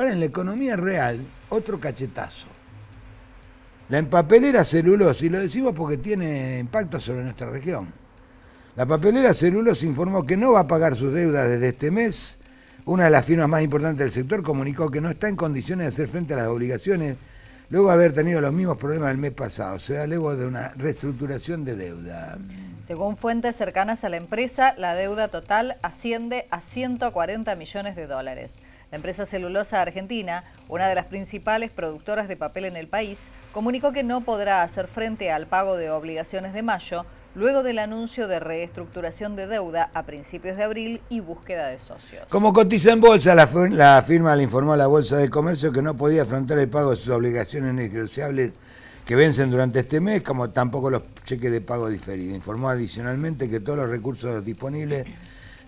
Ahora, en la economía real, otro cachetazo. La papelera Celulosa, y lo decimos porque tiene impacto sobre nuestra región. La papelera Celulosa informó que no va a pagar sus deudas desde este mes. Una de las firmas más importantes del sector comunicó que no está en condiciones de hacer frente a las obligaciones luego de haber tenido los mismos problemas del mes pasado, o sea, luego de una reestructuración de deuda. Según fuentes cercanas a la empresa, la deuda total asciende a 140 millones de dólares. La empresa Celulosa Argentina, una de las principales productoras de papel en el país, comunicó que no podrá hacer frente al pago de obligaciones de mayo, luego del anuncio de reestructuración de deuda a principios de abril y búsqueda de socios. Como cotiza en bolsa, la firma le informó a la Bolsa de Comercio que no podía afrontar el pago de sus obligaciones negociables que vencen durante este mes, como tampoco los cheques de pago diferidos. Informó adicionalmente que todos los recursos disponibles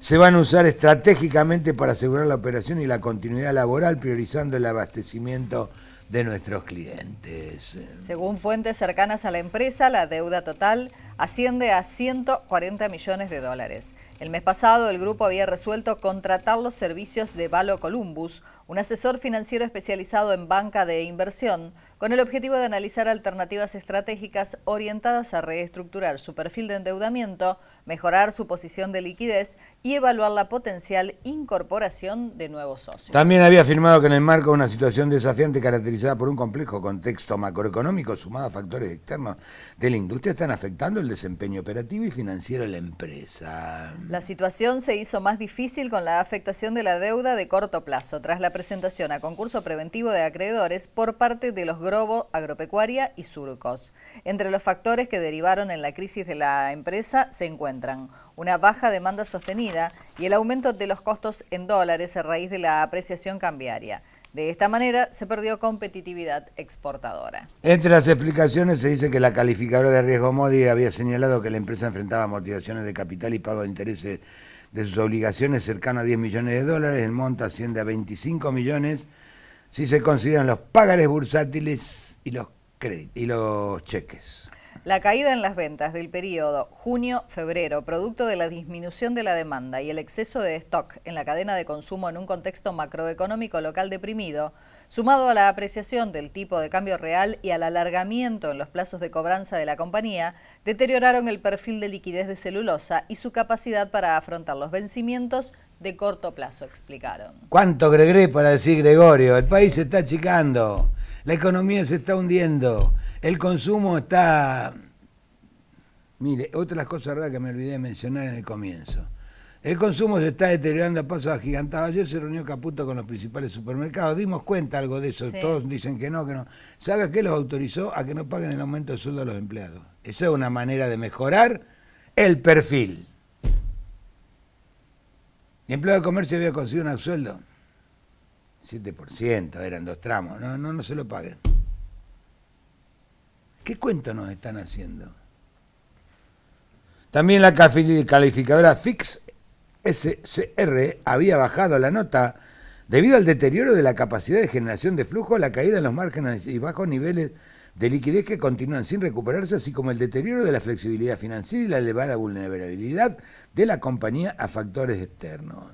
se van a usar estratégicamente para asegurar la operación y la continuidad laboral, priorizando el abastecimiento de nuestros clientes. Según fuentes cercanas a la empresa, la deuda total asciende a 140 millones de dólares. El mes pasado, el grupo había resuelto contratar los servicios de Valo Columbus, un asesor financiero especializado en banca de inversión, con el objetivo de analizar alternativas estratégicas orientadas a reestructurar su perfil de endeudamiento, mejorar su posición de liquidez y evaluar la potencial incorporación de nuevos socios. También había afirmado que en el marco de una situación desafiante caracterizada por un complejo contexto macroeconómico sumado a factores externos de la industria están afectando el desempeño operativo y financiero de la empresa. La situación se hizo más difícil con la afectación de la deuda de corto plazo, tras la presentación a concurso preventivo de acreedores por parte de los Grobo Agropecuaria y Surcos. Entre los factores que derivaron en la crisis de la empresa se encuentran una baja demanda sostenida y el aumento de los costos en dólares a raíz de la apreciación cambiaria. De esta manera se perdió competitividad exportadora. Entre las explicaciones se dice que la calificadora de riesgo Modi había señalado que la empresa enfrentaba amortizaciones de capital y pago de intereses de sus obligaciones cercano a 10 millones de dólares. El monto asciende a 25 millones si se consideran los pagares bursátiles y los cheques. La caída en las ventas del periodo junio-febrero, producto de la disminución de la demanda y el exceso de stock en la cadena de consumo en un contexto macroeconómico local deprimido, sumado a la apreciación del tipo de cambio real y al alargamiento en los plazos de cobranza de la compañía, deterioraron el perfil de liquidez de Celulosa y su capacidad para afrontar los vencimientos de corto plazo, explicaron. ¿Cuánto gregre para decir Gregorio? El país se está achicando, la economía se está hundiendo, el consumo está... Mire, otra de las cosas raras que me olvidé de mencionar en el comienzo. El consumo se está deteriorando a pasos agigantados. Ayer se reunió Caputo con los principales supermercados, dimos cuenta algo de eso, sí. Todos dicen que no, que no. ¿Sabe a qué los autorizó? A que no paguen el aumento de sueldo a los empleados. Esa es una manera de mejorar el perfil. El empleado de comercio había conseguido un sueldo 7%, eran 2 tramos, no se lo paguen. ¿Qué cuento nos están haciendo? También la calificadora Fix SCR había bajado la nota debido al deterioro de la capacidad de generación de flujo, la caída en los márgenes y bajos niveles de liquidez que continúan sin recuperarse, así como el deterioro de la flexibilidad financiera y la elevada vulnerabilidad de la compañía a factores externos.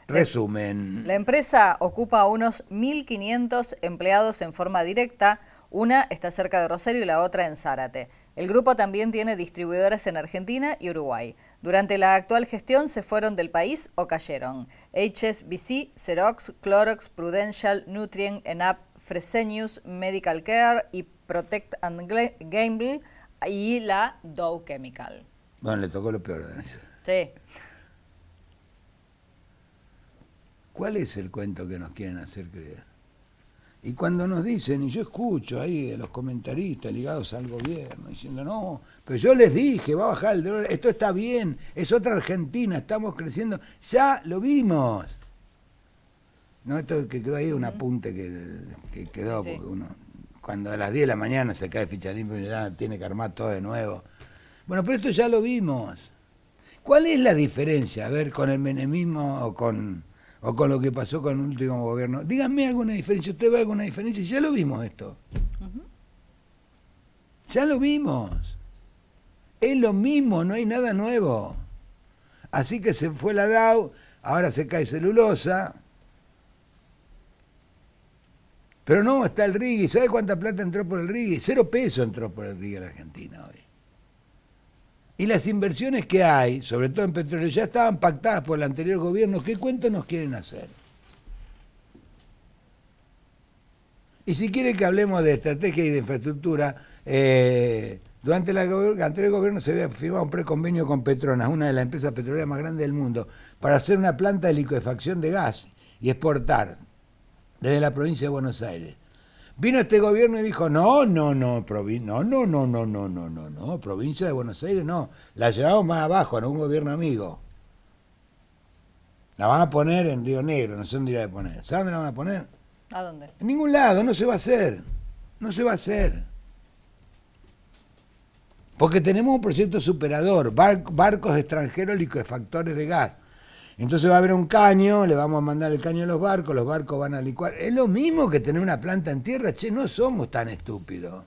Resumen. La empresa ocupa a unos 1.500 empleados en forma directa. Una está cerca de Rosario y la otra en Zárate. El grupo también tiene distribuidoras en Argentina y Uruguay. Durante la actual gestión se fueron del país o cayeron HSBC, Xerox, Clorox, Prudential, Nutrien, ENAP, Fresenius, Medical Care y Protect and Gamble y la Dow Chemical. Bueno, le tocó lo peor, Denise. Sí. ¿Cuál es el cuento que nos quieren hacer creer? Y cuando nos dicen, y yo escucho ahí a los comentaristas ligados al gobierno, diciendo, no, pero yo les dije, va a bajar el dólar, esto está bien, es otra Argentina, estamos creciendo, ya lo vimos. No, esto que quedó ahí un apunte que quedó, sí. Porque uno, cuando a las 10 de la mañana se cae ficha limpia y ya tiene que armar todo de nuevo. Bueno, pero esto ya lo vimos. ¿Cuál es la diferencia, a ver, con el menemismo o con lo que pasó con el último gobierno? Díganme alguna diferencia, ¿usted ve alguna diferencia? Ya lo vimos esto. Ya lo vimos. Es lo mismo, no hay nada nuevo. Así que se fue la Dow, ahora se cae Celulosa. Pero no, está el RIGI. ¿Sabe cuánta plata entró por el RIGI? 0 pesos entró por el RIGI a la Argentina hoy. Y las inversiones que hay, sobre todo en petróleo, ya estaban pactadas por el anterior gobierno. ¿Qué cuento nos quieren hacer? Y si quiere que hablemos de estrategia y de infraestructura, durante el anterior gobierno se había firmado un preconvenio con Petronas, una de las empresas petroleras más grandes del mundo, para hacer una planta de liquefacción de gas y exportar desde la provincia de Buenos Aires. Vino este gobierno y dijo, provincia de Buenos Aires no, la llevamos más abajo, a un gobierno amigo. La van a poner en Río Negro, no sé dónde la van a poner. ¿Saben dónde la van a poner? ¿A dónde? En ningún lado, no se va a hacer. No se va a hacer. Porque tenemos un proyecto superador, barcos extranjeros liquefactores de gas. Entonces va a haber un caño, le vamos a mandar el caño a los barcos van a licuar. Es lo mismo que tener una planta en tierra, che, no somos tan estúpidos.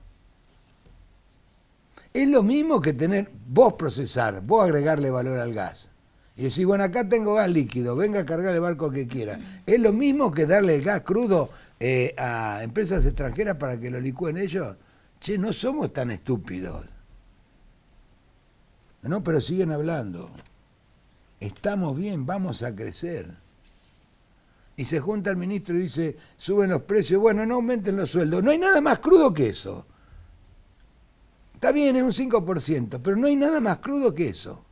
Es lo mismo que tener, vos procesar, vos agregarle valor al gas. Y decir, bueno, acá tengo gas líquido, venga a cargar el barco que quiera. Es lo mismo que darle el gas crudo a empresas extranjeras para que lo licúen ellos. Che, no somos tan estúpidos. No, pero siguen hablando. Estamos bien, vamos a crecer. Y se junta el ministro y dice, suben los precios, bueno, no aumenten los sueldos. No hay nada más crudo que eso. Está bien, es un 5%, pero no hay nada más crudo que eso.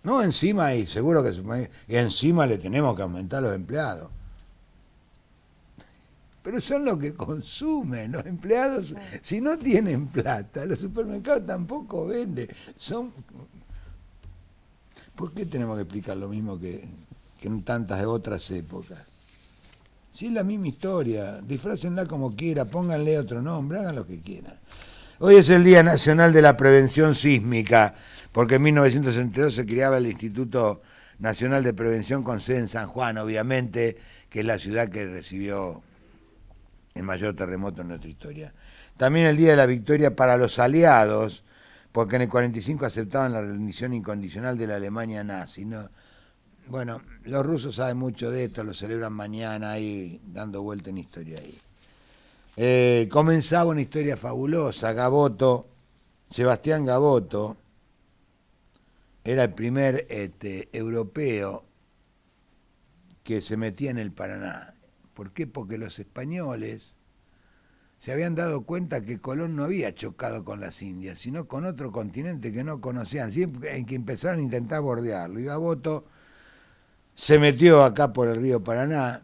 No, encima ahí, seguro que y encima le tenemos que aumentar los empleados. Pero son los que consumen, los empleados, si no tienen plata, los supermercados tampoco venden. ¿Por qué tenemos que explicar lo mismo que en tantas otras épocas? Si es la misma historia, disfrácenla como quiera, pónganle otro nombre, hagan lo que quieran. Hoy es el Día Nacional de la Prevención Sísmica, porque en 1962 se creaba el Instituto Nacional de Prevención con sede en San Juan, obviamente, que es la ciudad que recibió el mayor terremoto en nuestra historia. También el Día de la Victoria para los aliados, porque en el 45 aceptaban la rendición incondicional de la Alemania nazi, ¿no? Bueno, los rusos saben mucho de esto, lo celebran mañana ahí, dando vuelta en historia ahí. Comenzaba una historia fabulosa. Gaboto, Sebastián Gaboto, era el primer europeo que se metía en el Paraná. ¿Por qué? Porque los españoles se habían dado cuenta que Colón no había chocado con las Indias, sino con otro continente que no conocían, en que empezaron a intentar bordearlo. Y Gaboto se metió acá por el río Paraná,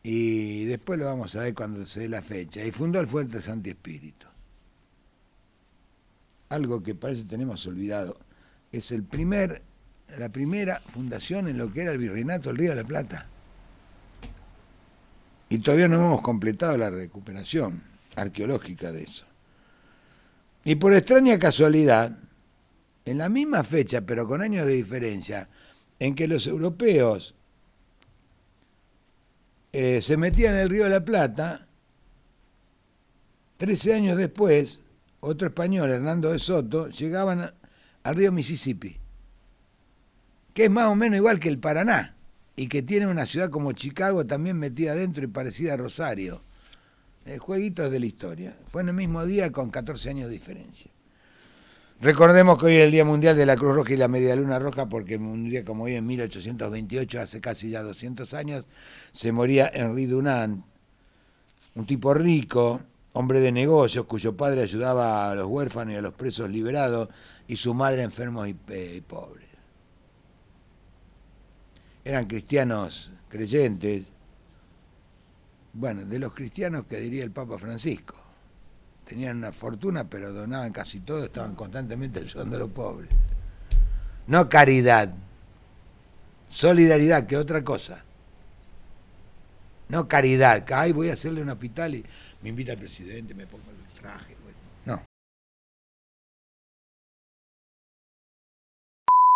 y después lo vamos a ver cuando se dé la fecha, y fundó el Fuerte Santi Espíritu. Algo que parece tenemos olvidado. Es la primera fundación en lo que era el virreinato del Río de la Plata. Y todavía no hemos completado la recuperación arqueológica de eso. Y por extraña casualidad, en la misma fecha, pero con años de diferencia, en que los europeos se metían en el Río de la Plata, 13 años después, otro español, Hernando de Soto, llegaban al río Mississippi, que es más o menos igual que el Paraná, y que tiene una ciudad como Chicago también metida adentro y parecida a Rosario. Jueguitos de la historia. Fue en el mismo día con 14 años de diferencia. Recordemos que hoy es el Día Mundial de la Cruz Roja y la Media Luna Roja, porque un día como hoy, en 1828, hace casi ya 200 años, se moría Henri Dunant, un tipo rico, hombre de negocios, cuyo padre ayudaba a los huérfanos y a los presos liberados, y su madre enfermos y pobres. Eran cristianos creyentes, bueno, de los cristianos que diría el Papa Francisco. Tenían una fortuna, pero donaban casi todo, estaban constantemente ayudando a los pobres. No caridad, solidaridad, que otra cosa. No caridad, que ay, voy a hacerle un hospital y me invita el presidente, me pongo el traje.